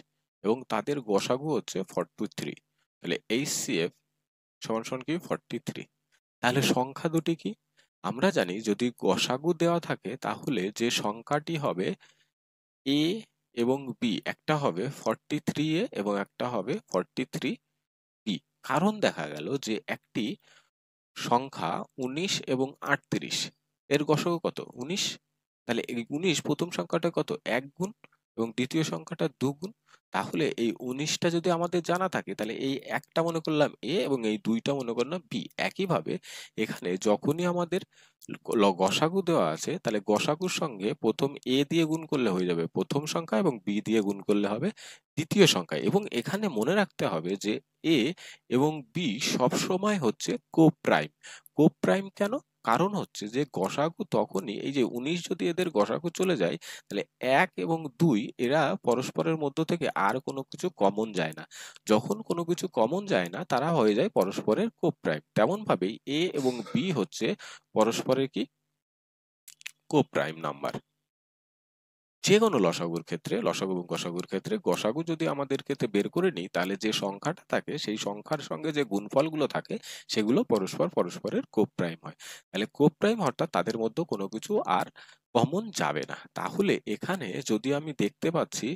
এবং তাদের গসাগু হচ্ছে 43। তাহলে HCF সমান সমান কি 43। তাহলে সংখ্যা দুটি কি, আমরা জানি যদি গসাগু দেওয়া থাকে তাহলে যে সংখ্যাটি হবে a এবং b, একটা হবে 43a এবং একটা হবে 43b। কারণ দেখা গেল যে একটি সংখ্যা 19 এবং 38 এর গসাগু কত 19। তাহলে এই 19 প্রথম সংখ্যাটা কত 1 গুণ এবং দ্বিতীয় সংখ্যাটা 2 গুণ। তাহলে এই 19টা যদি আমাদের জানা থাকে তাহলে এই একটা মনে করলাম a এবং এই দুইটা মনে করলাম b। একইভাবে এখানে যখনই আমাদের গসাগু দেওয়া আছে তাহলে গসাগুর সঙ্গে প্রথম a দিয়ে গুণ করলে হয়ে যাবে প্রথম সংখ্যা এবং b দিয়ে গুণ করলে হবে দ্বিতীয় সংখ্যা। এবং এখানে মনে রাখতে হবে যে a এবং b সব সময় হচ্ছে কোপ্রাইম। কোপ্রাইম কেন, কারণ হচ্ছে যে গসাগু তখনই, এই যে 19 যদি এদের গসাগু চলে যায় তাহলে 1 এবং 2 এরা পরস্পরের মধ্য থেকে আর কোনো কিছু কমন যায় না। যখন কোনো কিছু কমন যায় না তারা হয়ে যায় পরস্পরের কোপ্রাইম। তেমন ভাবেই a এবং b হচ্ছে পরস্পরের কি কোপ্রাইম নাম্বার। যে কোনো লসাগুর ক্ষেত্রে, লসাগু এবং গসাগুর ক্ষেত্রে গসাগু যদি আমাদের ক্ষেত্রে বের করে নিই তাহলে যে সংখ্যাটা থাকে সেই সংখ্যার সঙ্গে যে গুণফলগুলো থাকে সেগুলো পরস্পরের কোপ্রাইম হয়। তাহলে কোপ্রাইম অর্থাৎ তাদের মধ্যে কোনো কিছু আর কমন যাবে না। তাহলে এখানে যদি আমি দেখতে পাচ্ছি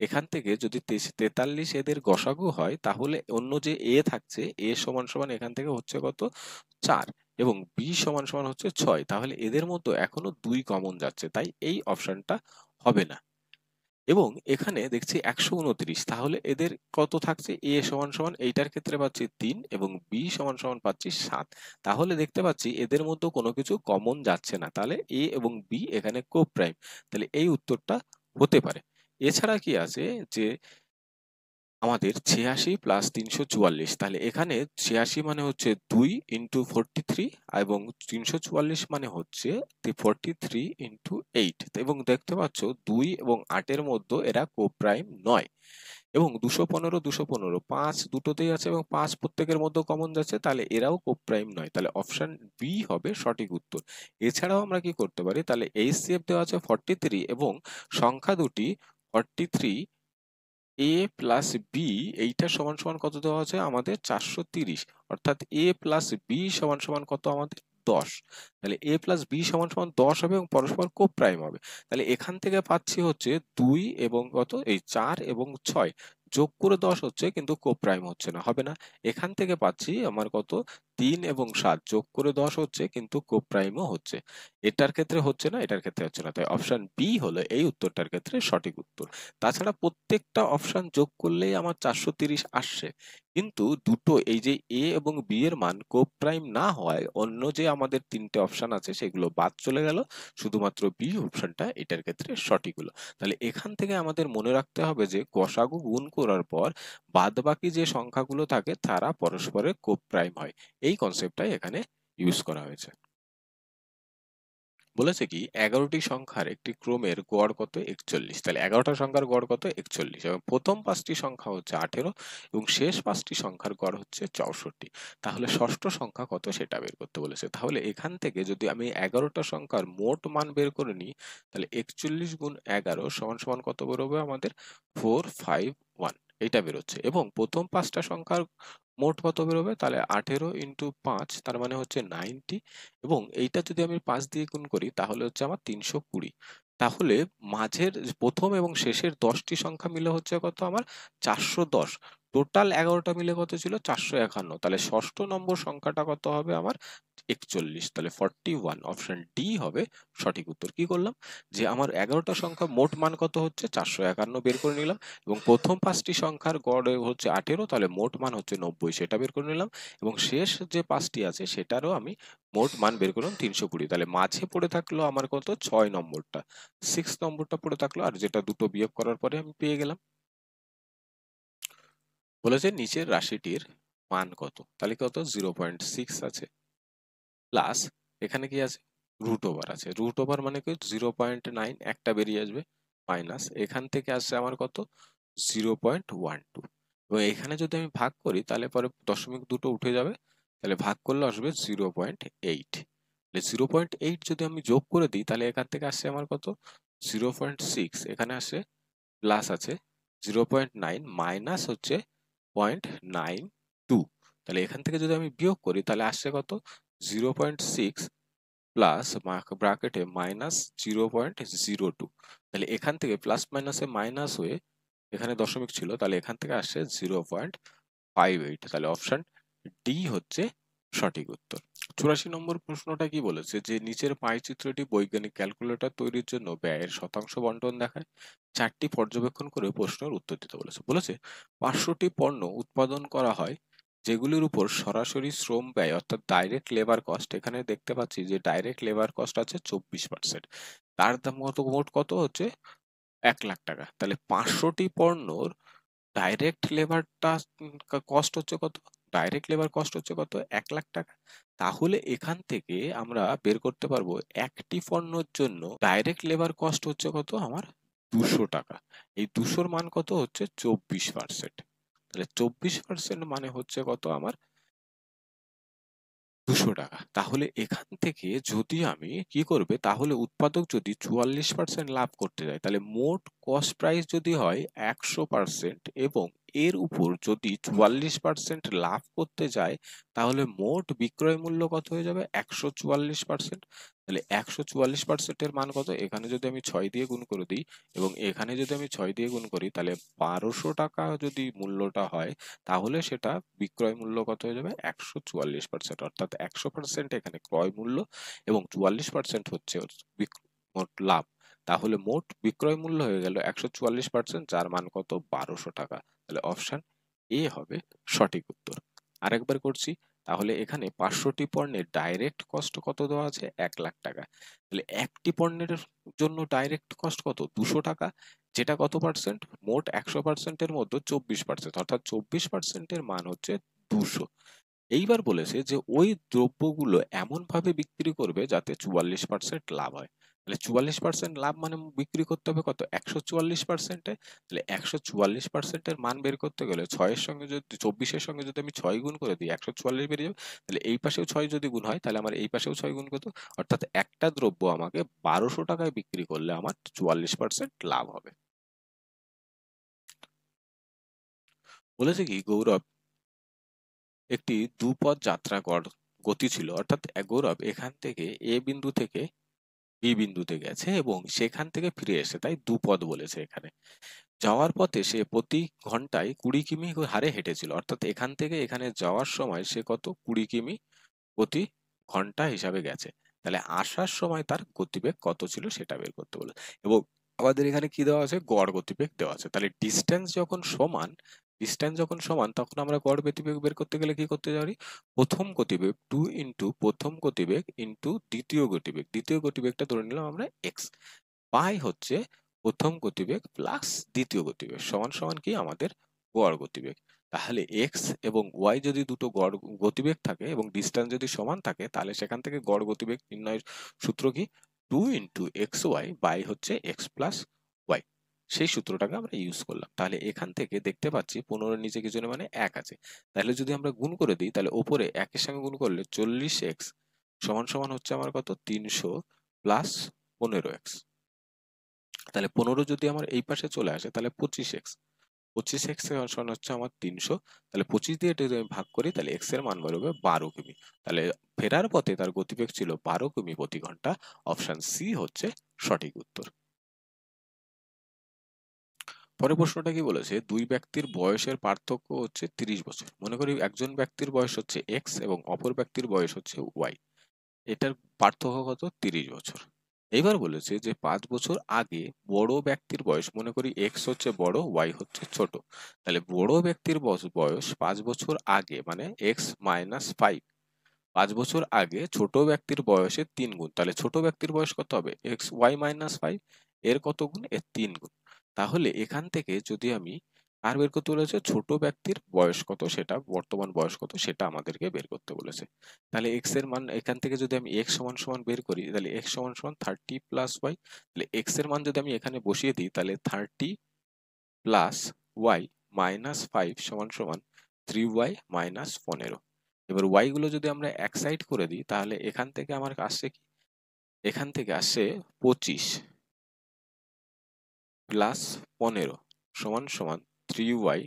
এখান থেকে যদি 43 এদের গসাগু হয় তাহলে অন্য যে এ থাকছে এ সমান সমান এখান থেকে হচ্ছে কত 4 এবং বি সমান সমান হচ্ছে 6। তাহলে এদের মধ্যে এখনো 2 কমন যাচ্ছে, তাই এই অপশনটা হবে না। এবং এখানে দেখছি 129, তাহলে এদের কত থাকছে এ সমান সমান এইটার ক্ষেত্রে পাচ্ছি 3 এবং বি সমান সমান পাচ্ছি 7। তাহলে দেখতে পাচ্ছি এদের মধ্যে কোনো কিছু কমন যাচ্ছে না, তাহলে এ এবং বি এখানে কোপ্রাইম। তাহলে এই উত্তরটা হতে পারে। এছাড়া কি আছে যে আমাদের 86 প্লাস 344, তাহলে এখানে 86 মানে হচ্ছে 2 ইন্টু 43 এবং 344 মানে হচ্ছে 43 ইন্টু 8 এবং দেখতে পাচ্ছ 2 এবং 8 এর মধ্যে এরা কোপ্রাইম নয়। এবং 215 215 5 দুটোতেই আছে এবং 5 প্রত্যেকের মধ্যে কমন যাচ্ছে, তাহলে এরাও কোপ্রাইম নয়। তাহলে অপশন বি হবে সঠিক উত্তর। এছাড়াও আমরা কি করতে পারি, তাহলে HCF দেওয়া আছে 43 এবং সংখ্যা দুটি 43 a প্লাস বি, এইটা সমান সমান কত দেওয়া আছে আমাদের 430, অর্থাৎ a প্লাস বি সমান সমান কত আমাদের 10। তাহলে a প্লাস বি সমান সমান 10 হবে এবং পরস্পর কোপ্রাইম হবে। তাহলে এখান থেকে পাচ্ছি হচ্ছে 2 এবং কত এই 4 এবং 6 যোগ করে 10 হচ্ছে কিন্তু কোপ্রাইম হচ্ছে না, হবে না। এখান থেকে পাচ্ছি আমার কত 3 এবং 7 যোগ করে 10 হচ্ছে কিন্তু কোপ্রাইমও হচ্ছে। এটার ক্ষেত্রে হচ্ছে না, এটার ক্ষেত্রে হচ্ছে না, তাই অপশন বি হলো এই উত্তরটার ক্ষেত্রে সঠিক উত্তর। তাছাড়া প্রত্যেকটা অপশন যোগ করলেই আমার 430 আসছে, কিন্তু দুটো এই যে এ এবং বি এর মান কোপ্রাইম না হওয়ায় অন্য যে আমাদের তিনটে অপশন আছে সেগুলো বাদ চলে গেল, শুধুমাত্র বি অপশনটা এটার ক্ষেত্রে সঠিক হলো। তাহলে এখান থেকে আমাদের মনে রাখতে হবে যে গসাগু গুণ করার পর বাদ বাকি যে সংখ্যাগুলো থাকে তারা পরস্পরের কোপ্রাইম হয়। এই কনসেপ্টটাই এখানে ইউজ করা হয়েছে। বলেছে কি 11টি সংখ্যার একটি ক্রমের গড় কত 41। তাহলে 11টা সংখ্যার গড় কত 41 এবং প্রথম 5টি সংখ্যা হচ্ছে 18 এবং শেষ 5টি সংখ্যার গড় হচ্ছে 64। তাহলে ষষ্ঠ সংখ্যা কত সেটা বের করতে বলেছে। তাহলে এখান থেকে যদি আমি 11টা সংখ্যার মোট মান বের করে নিই তাহলে 41 গুণ 11 সমান সমান কত বেরোবে আমাদের 451, এটা বেরোচ্ছে। এবং প্রথম 5টা সংখ্যার মোট কত বেরোবে, তাহলে 18 ইন্টু 5 তার মানে হচ্ছে 90 এবং এইটা যদি আমি 5 দিয়ে গুণ করি তাহলে হচ্ছে আমার 320। তাহলে মাঝের প্রথম এবং শেষের 10টি সংখ্যা মিলে হচ্ছে কত আমার 410। টোটাল 11টা মিলে কত ছিল? 451। তাহলে ষষ্ঠ নম্বর সংখ্যাটা কত হবে আমার? 41। তাহলে 41, অপশন ডি হবে সঠিক উত্তর। কি করলাম, যে আমার 11টা সংখ্যা মোট মান কত হচ্ছে 451 বের করে নিলাম, এবং প্রথম 5টি সংখ্যার গড় হচ্ছে 18, তাহলে মোট মান হচ্ছে 90, সেটা বের করে নিলাম, এবং শেষ যে 5টি আছে সেটারও আমি মোট মান বের করলাম 320। তাহলে মাঝে পড়ে থাকলো আমার কত? 6 নম্বরটা, 6 নম্বরটা পড়ে থাকলো, আর যেটা দুটো বিয়োগ করার পরে আমি পেয়ে গেলাম। বলেছে নিচের রাশিটির মান কত? তাহলে কত? 0.6 আছে, প্লাস এখানে কি আছে? রুট ওভার আছে। রুট ওভার মানে কি? 0.9, একটা বেরিয়ে আসবে, মাইনাস এখান থেকে আসছে আমার কত? 0.12। এবং এখানে যদি আমি ভাগ করি তাহলে পরে দশমিক দুটো উঠে যাবে, তাহলে ভাগ করলে আসবে 0.8। 0.8 যদি আমি যোগ করে দিই তাহলে এখান থেকে আসছে আমার কত? 0.6, এখানে আসে প্লাস আছে 0.9, মাইনাস হচ্ছে 0.92। তাহলে এখান থেকে যদি আমি বিয়োগ করি তাহলে আসছে কত? 0.6 প্লাস ব্র্যাকেটে মাইনাস 0.02। তাহলে এখান থেকে প্লাস মাইনাসে মাইনাস হয়ে এখানে দশমিক ছিল, তাহলে এখান থেকে আসছে 0.58। তাহলে অপশন ডি হচ্ছে সঠিক উত্তর। 84 নম্বর প্রশ্নটা কি বলেছে, যে নিচের পাই চিত্রটি বৈজ্ঞানিক ক্যালকুলেটর তৈরির জন্য ব্যয়ের শতাংশ বন্টন দেখায়। 4টি পর্যবেক্ষণ করে প্রশ্নের উত্তর দিতে বলেছে। বলেছে 500টি পণ্য উৎপাদন করা হয় যেগুলির উপর সরাসরি শ্রম ব্যয় অর্থাৎ ডাইরেক্ট লেবার কস্ট, এখানে দেখতে পাচ্ছি যে ডাইরেক্ট লেবার কস্ট আছে 24%, তার দাম কত? মোট কত হচ্ছে 1,00,000 টাকা। তাহলে 500টি পণ্যর ডাইরেক্ট লেবারটা কস্ট হচ্ছে কত? ডাইরেক্ট লেবার কস্ট হচ্ছে কত? 1,00,000 টাকা। তাহলে এখান থেকে আমরা বের করতে পারবো একটি পণ্যের জন্য ডাইরেক্ট লেবার কস্ট হচ্ছে কত আমার? 200 টাকা। এই 200-র মান কত হচ্ছে? 24%। তাহলে 24% মানে হচ্ছে কত আমার? 200 টাকা। তাহলে এখান থেকে যদি আমি কি করবে, তাহলে উৎপাদক যদি 44% লাভ করতে যায়, তাহলে মোট কস্ট প্রাইস যদি হয় 100% এবং এর উপর যদি 44% লাভ করতে যায়, তাহলে মোট বিক্রয় মূল্য কত হয়ে যাবে? 144%। তাহলে 144% এর মান কত? এখানে যদি আমি 6 দিয়ে গুণ করে দিই এবং এখানে যদি আমি 6 দিয়ে গুণ করি, তাহলে 1200 টাকা যদি মূল্যটা হয়, তাহলে সেটা বিক্রয় মূল্য কত হয়ে যাবে? 144%। অর্থাৎ 100% এখানে ক্রয় মূল্য এবং 44% হচ্ছে মোট লাভ। তাহলে মোট বিক্রয় মূল্য হয়ে গেল 144%, যার মান কত? 1200 টাকা। তাহলে অপশন এ হবে সঠিক উত্তর। আরেকবার করছি, তাহলে এখানে 500টি পণ্যের ডাইরেক্ট কস্ট কত দেওয়া আছে? 1,00,000 টাকা। তাহলে একটি পণ্যের জন্য ডাইরেক্ট কস্ট কত? 200 টাকা, যেটা কত পার্সেন্ট? মোট 100% এর মধ্যে 24%, অর্থাৎ 24% এর মান হচ্ছে 200। এইবার বলেছে যে ওই দ্রব্যগুলো এমন ভাবে বিক্রি করবে যাতে 44% লাভ হয়। তাহলে 44% লাভ মানে বিক্রি করতে হবে কত? 144%-এ। তাহলে 144%-এর মান বের করতে গেলে 6-এর সঙ্গে যদি 24-এর সঙ্গে যদি আমি 6 গুণ করে দিই, 144 বেরিয়ে যাবে। তাহলে এই পাশেও 6 যদি গুণ হয়, তাহলে আমার এই পাশেও 6 গুণ কত? অর্থাৎ একটা দ্রব্য আমাকে 1200 টাকায় বিক্রি করলে আমার 44% লাভ হবে। বলেছে কি, গৌরব একটি দুপথ যাত্রা গতি ছিল, অর্থাৎ গৌরব এখান থেকে এ বিন্দু থেকে বি বিন্দুতে গেছে এবং সেখান থেকে ফিরে এসে, তাই দুপথ বলেছে এখানে। যাওয়ার পথে সে প্রতি ঘন্টায় 20 কিমি হারে হেঁটেছিল, অর্থাৎ এখান থেকে এখানে যাওয়ার সময় সে কত? 20 কিমি প্রতি ঘন্টা হিসাবে গেছে। তাহলে আসার সময় তার গতিবেগ কত ছিল সেটা বের করতে বলে, এবং আমাদের এখানে কি দেওয়া আছে? গড় গতিবেগ দেওয়া আছে। তাহলে ডিস্টেন্স যখন সমান তখন আমরা গড় গতিবেগ বের করতে গেলে কি করতে পারি? প্রথম গতিবেগ 2 ইন্টু প্রথম গতিবেগ ইন্টু দ্বিতীয় গতিবেগ, দ্বিতীয় গতিবেগটা ধরে নিলাম আমরা এক্স, বাই হচ্ছে প্রথম গতিবেগ প্লাস দ্বিতীয় গতিবেগ সমান সমান কি আমাদের গড় গতিবেগ। তাহলে এক্স এবং ওয়াই যদি দুটো গড় গতিবেগ থাকে এবং ডিস্টেন্স যদি সমান থাকে, তাহলে সেখান থেকে গড় গতিবেগ নির্ণয়ের সূত্র কি? 2 ইন্টু এক্স ওয়াই বাই হচ্ছে এক্স প্লাস ওয়াই। সেই সূত্রটাকে আমরা ইউজ করলাম। তাহলে এখান থেকে দেখতে পাচ্ছি 15 নিচে কিছু নেই মানে 1 আছে। তাহলে যদি আমরা গুণ করে দিই, তাহলে ওপরে 1 এর সঙ্গে গুণ করলে 40x সমান সমান হচ্ছে আমার কত? 300 প্লাস 15x। তাহলে 15 যদি আমার এই পাশে চলে আসে তাহলে 25x, 25x সমান হচ্ছে আমার 300। তাহলে 25 দিয়ে এটা যদি আমি ভাগ করি তাহলে x এর মান বেরোবে 12 কিমি। তাহলে ফেরার পথে তার গতিবেগ ছিল 12 কিমি প্রতি ঘন্টা। অপশন সি হচ্ছে সঠিক উত্তর। পরের প্রশ্নটা কি বলেছে, দুই ব্যক্তির বয়সের পার্থক্য হচ্ছে 30 বছর। মনে করি একজন ব্যক্তির বয়স হচ্ছে এক্স এবং অপর ব্যক্তির বয়স হচ্ছে ওয়াই। এটার পার্থক্য কত? 30 বছর। এইবার বলেছে যে 5 বছর আগে বড় ব্যক্তির বয়স, মনে করি এক্স হচ্ছে বড়, ওয়াই হচ্ছে ছোট। তাহলে বড় ব্যক্তির বয়স 5 বছর আগে মানে এক্স মাইনাস 5, 5 বছর আগে ছোট ব্যক্তির বয়সের 3 গুণ। তাহলে ছোট ব্যক্তির বয়স কত হবে? এক্স ওয়াই মাইনাস 5, এর কত গুণ? এর 3 গুণ। তাহলে এখান থেকে যদি আমি আর বের করতে বলেছে ছোট ব্যক্তির বয়স কত, সেটা বর্তমান বয়স কত সেটা আমাদেরকে বের করতে বলেছে। তাহলে এক্স এর মান এখান থেকে যদি আমি এক্স সমান সমান বের করি, তাহলে এক্স সমান সমান 30 প্লাস ওয়াই। তাহলে এক্স এর মান যদি আমি এখানে বসিয়ে দিই, তাহলে 30 প্লাস ওয়াই মাইনাস 5 সমান সমান 3y মাইনাস 15। এবার ওয়াই গুলো যদি আমরা এক সাইড করে দিই, তাহলে এখান থেকে আমার আসছে কি? এখান থেকে আসছে 25 প্লাস 15 সমান সমান 3y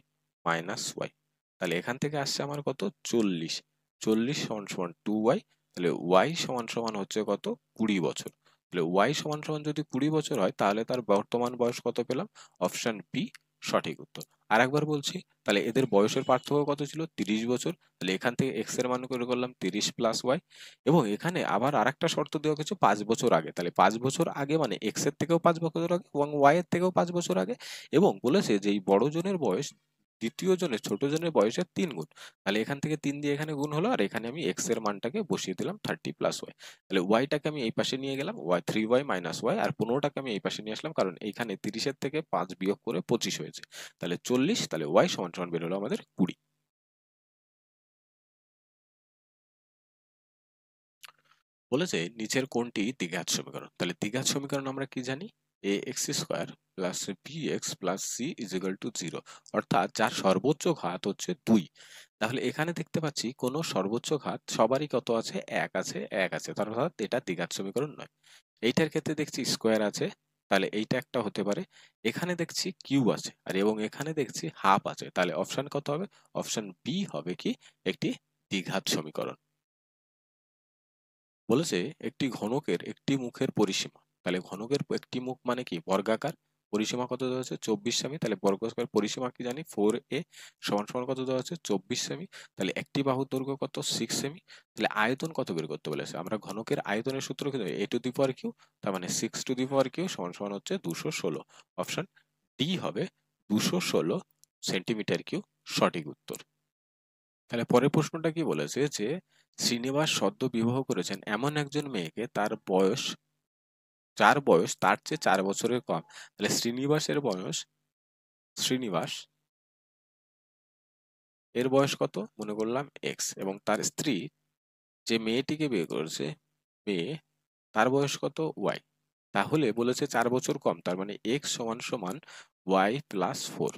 মাইনাস ওয়াই। তাহলে এখান থেকে আসছে আমার কত? 40। 40 সমান সমান 2y। তাহলে y সমান সমান হচ্ছে কত? 20 বছর। তাহলে y সমান সমান যদি 20 বছর হয়, তাহলে তার বর্তমান বয়স কত পেলাম? অপশন বি সঠিক উত্তর। আর একবার বলছি, তাহলে এদের বয়সের পার্থক্য কত ছিল? 30 বছর। তাহলে এখান থেকে x এর মান করে করলাম 30 প্লাস ওয়াই। এবং এখানে আবার আরেকটা শর্ত দেওয়া কিছু 5 বছর আগে। তাহলে 5 বছর আগে মানে x এর থেকেও 5 বছর আগে এবং y এর থেকেও 5 বছর আগে। এবং বলেছে যে এই বড় জনের বয়স দ্বিতীয় জনের ছোট জনের বয়সের 3 গুণ। তাহলে এখান থেকে 3 দিয়ে এখানে গুণ হলো, আর এখানে আমি x এর মানটাকে বসিয়ে দিলাম 30 প্লাস ওয়াই। তাহলে ওয়াইটাকে আমি এই পাশে নিয়ে গেলাম, ওয়াই 3y মাইনাস ওয়াই, আর 15টাকে আমি এই পাশে নিয়ে আসলাম, কারণ এইখানে 30 এর থেকে 5 বিয়োগ করে 25 হয়েছে। তাহলে 40। তাহলে ওয়াই সমান সমান বের হলো আমাদের 20। বলেছে নিচের কোনটি দ্বিঘাত সমীকরণ? তাহলে দ্বিঘাত সমীকরণ আমরা কি জানি? A x square plus b x plus c is equal to 0, অর্থাৎ যার সর্বোচ্চ ঘাত হচ্ছে 2। তাহলে এখানে দেখতে পাচ্ছি কোনো সর্বোচ্চ ঘাত সবারই কত আছে? 1 আছে, 1 আছে, তার অর্থাৎ এটা দ্বিঘাত সমীকরণ নয়। এইটার ক্ষেত্রে দেখছি স্কোয়ার আছে, তাহলে এইটা একটা হতে পারে। এখানে দেখছি কিউব আছে, আর এবং এখানে দেখছি হাফ আছে, তাহলে অপশন কত হবে? অপশন বি হবে কি একটি দ্বিঘাত সমীকরণ। বলেছে একটি ঘনকের একটি মুখের পরিসীমা। তাহলে ঘনকের একটি মুখ মানে কি? বর্গাকার। পরিসীমা কত দেওয়া আছে? 24 সেমি। তাহলে বর্গাকার পরিসীমা কি জানি? 4a সমান সমান কত দেওয়া আছে? 24 সেমি। তাহলে একটি বাহুর দৈর্ঘ্য কত? 6 সেমি। তাহলে আয়তন কত বের করতে বলেছে? আমরা ঘনকের আয়তনের সূত্র কি জানি? a to the power q, তার মানে 6 টু দি পাওয়ার কিউ সমান সমান হচ্ছে 216। অপশন ডি হবে 216 সেন্টিমিটার কিউ সঠিক উত্তর। তাহলে পরের প্রশ্নটা কি বলেছে যে শ্রীনিবাস সদ্য বিবাহ করেছেন এমন একজন মেয়েকে, যার বয়স তার চেয়ে 4 বছরের কম। তাহলে শ্রীনিবাস এর বয়স কত? মনে করলাম এক্স, এবং তার স্ত্রী যে মেয়েটিকে বিয়ে করেছে, মেয়ে, তার বয়স কত? ওয়াই। তাহলে বলেছে 4 বছর কম, তার মানে এক্স সমান সমান ওয়াই প্লাস 4।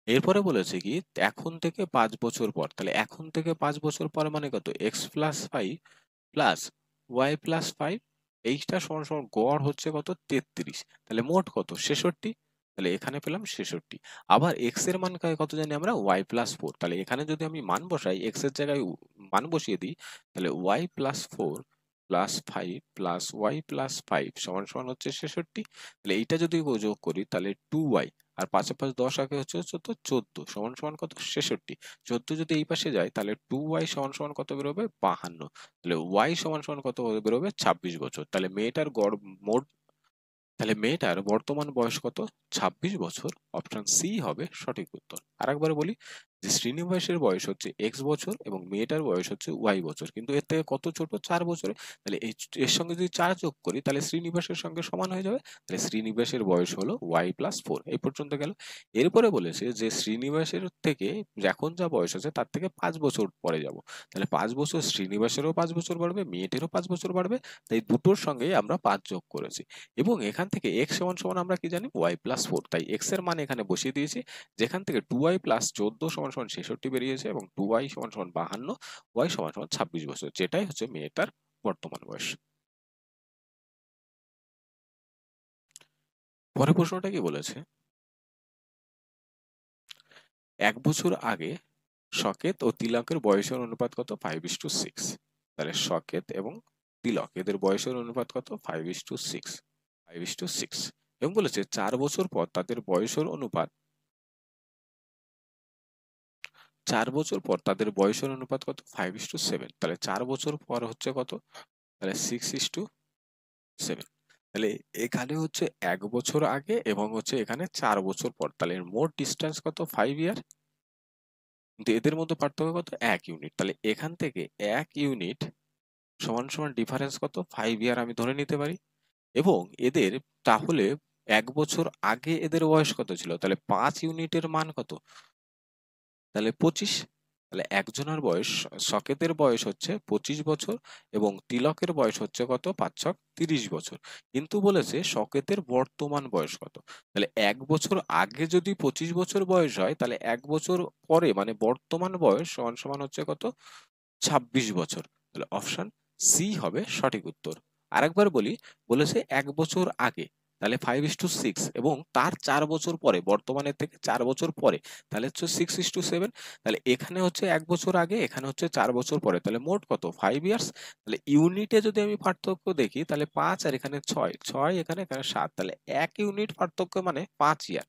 এরপরে বলেছে কি এখন থেকে 5 বছর পর। তাহলে এখন থেকে 5 বছর পর মানে কত? X plus 5 plus y plus 5, এইটা সমান সমান গড় হচ্ছে কত? 33। তাহলে মোট কত? 66। তাহলে এখানে পেলাম 66। আবার এক্স এর মান কত জানি আমরা? Y plus 4। তাহলে এখানে যদি আমি মান বসাই, এক্স এর জায়গায় মান বসিয়ে দিই, তাহলে y plus 4 plus 5 plus y plus 5 সমান সমান হচ্ছে 66। তাহলে এইটা যদি যোগ করি, তাহলে 2y, আর 5 এর 5 10 আগে হচ্ছে 14 সমান সমান কত? 66। 14 যদি এই পাশে যায়, তাহলে 2y সমান সমান কত বেরোবে? 52। তাহলে y সমান সমান কত বেরোবে? 26 বছর। তাহলে মেয়েটার গড় মোট তাহলে মেয়েটার বর্তমান বয়স কত? 26 বছর। অপশন সি হবে সঠিক উত্তর। আরেকবার বলি যে শ্রীনিবাসের বয়স হচ্ছে এক্স বছর এবং মেয়েটার বয়স হচ্ছে ওয়াই বছর, কিন্তু এর থেকে কত ছোট? 4 বছরে। তাহলে এর সঙ্গে যদি 4 যোগ করি, তাহলে শ্রীনিবাসের সঙ্গে সমান হয়ে যাবে। তাহলে শ্রীনিবাসের বয়স হলো ওয়াই প্লাস 4। এই পর্যন্ত গেল। এরপরে বলেছে যে শ্রীনিবাসের থেকে এখন যা বয়স আছে তার থেকে 5 বছর পরে যাব। তাহলে 5 বছর শ্রীনিবাসেরও 5 বছর বাড়বে, মেয়েটিরও 5 বছর বাড়বে। তাই দুটোর সঙ্গে আমরা 5 যোগ করেছি। এবং এখান থেকে x সমান সমান আমরা কি জানি? y plus 4। তাই x এর মান এখানে বসিয়ে দিয়েছি, যেখান থেকে 2y প্লাস 14 সমান সমান 66 বেরিয়েছে, এবং 2y সমান সমান 52, y সমান সমান 26 বছর, যেটাই হচ্ছে মেয়েটার বর্তমান বয়স। পরের প্রশ্নটা কি বলেছে? 1 বছর আগে সকেত ও তিলকের বয়সের অনুপাত কত? 5:6। তাহলে সকেত এবং তিলক এদের বয়সের অনুপাত কত? 5:6। 5:6। এবং বলেছে 4 বছর পর তাদের বয়সের অনুপাত 4 বছর পর তাদের বয়সের অনুপাত কত? 5:7। তাহলে 4 বছর পর হচ্ছে কত? তাহলে 6:7। তাহলে এখানে হচ্ছে 1 বছর আগে এবং হচ্ছে এখানে 4 বছর পর। তাহলে এর মোট ডিসটেন্স কত? 5 ইয়ার। কিন্তু এদের মধ্যে পার্থক্য কত? 1 ইউনিট। তাহলে এখান থেকে 1 ইউনিট সমান সমান ডিফারেন্স কত? 5 ইয়ার আমি ধরে নিতে পারি। এবং এদের তাহলে 1 বছর আগে এদের বয়স কত ছিল? তাহলে 5 ইউনিটের মান কত? তাহলে 25। তাহলে একজনের বয়স, সকেতের বয়স হচ্ছে 25 বছর এবং তিলকের বয়স হচ্ছে কত? 5 ছক 30 বছর। কিন্তু বলেছে সকেতের বর্তমান বয়স কত? তাহলে 1 বছর আগে যদি 25 বছর বয়স হয়, তাহলে 1 বছর পরে মানে বর্তমান বয়স সমান সমান হচ্ছে কত? 26 বছর। তাহলে অপশন সি হবে সঠিক উত্তর। আরেকবার বলি, বলেছে 1 বছর আগে, তাহলে 5:6 এবং তার 4 বছর পরে, বর্তমানের থেকে 4 বছর পরে, তাহলে হচ্ছে 6:7। তাহলে এখানে হচ্ছে 1 বছর আগে, এখানে হচ্ছে 4 বছর পরে, তাহলে মোট কত? 5 ইয়ার্স। তাহলে ইউনিটে যদি আমি পার্থক্য দেখি, তাহলে 5 আর এখানে 6 এখানে, এখানে 7, তাহলে 1 ইউনিট পার্থক্য মানে 5 ইয়ার।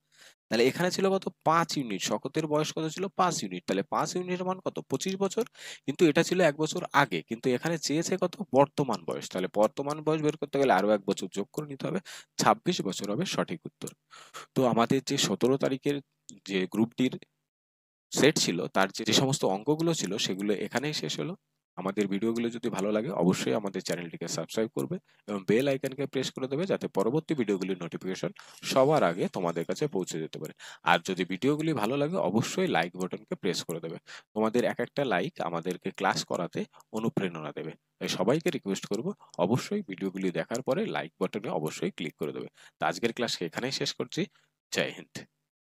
তাহলে এখানে ছিল কত? 5 ইউনিট। শকতের বয়স কত ছিল? 5 ইউনিট। তাহলে 5 ইউনিটের মান কত? 25 বছর। কিন্তু এটা ছিল 1 বছর আগে, কিন্তু এখানে চেয়েছে কত? বর্তমান বয়স। তাহলে বর্তমান বয়স বের করতে গেলে আরো 1 বছর যোগ করে নিতে হবে, 26 বছর হবে সঠিক উত্তর। তো আমাদের যে 17 তারিখের যে গ্রুপ ডির সেট ছিল, তার যে সমস্ত অঙ্কগুলো ছিল সেগুলো এখানেই শেষ হলো। আমাদের ভিডিওগুলো যদি ভালো লাগে অবশ্যই আমাদের চ্যানেলটিকে সাবস্ক্রাইব করবে এবং বেল আইকনকে প্রেস করে দেবে, যাতে পরবর্তী ভিডিওগুলির নোটিফিকেশন সবার আগে তোমাদের কাছে পৌঁছে যেতে পারে। আর যদি ভিডিওগুলি ভালো লাগে অবশ্যই লাইক বাটনকে প্রেস করে দেবে। তোমাদের এক একটা লাইক আমাদেরকে ক্লাস করাতে অনুপ্রেরণা দেবে। তাই সবাইকে রিকোয়েস্ট করব, অবশ্যই ভিডিওগুলি দেখার পরে লাইক বাটনে অবশ্যই ক্লিক করে দেবে। তো আজকের ক্লাসকে এখানেই শেষ করছি। জয় হিন্দ।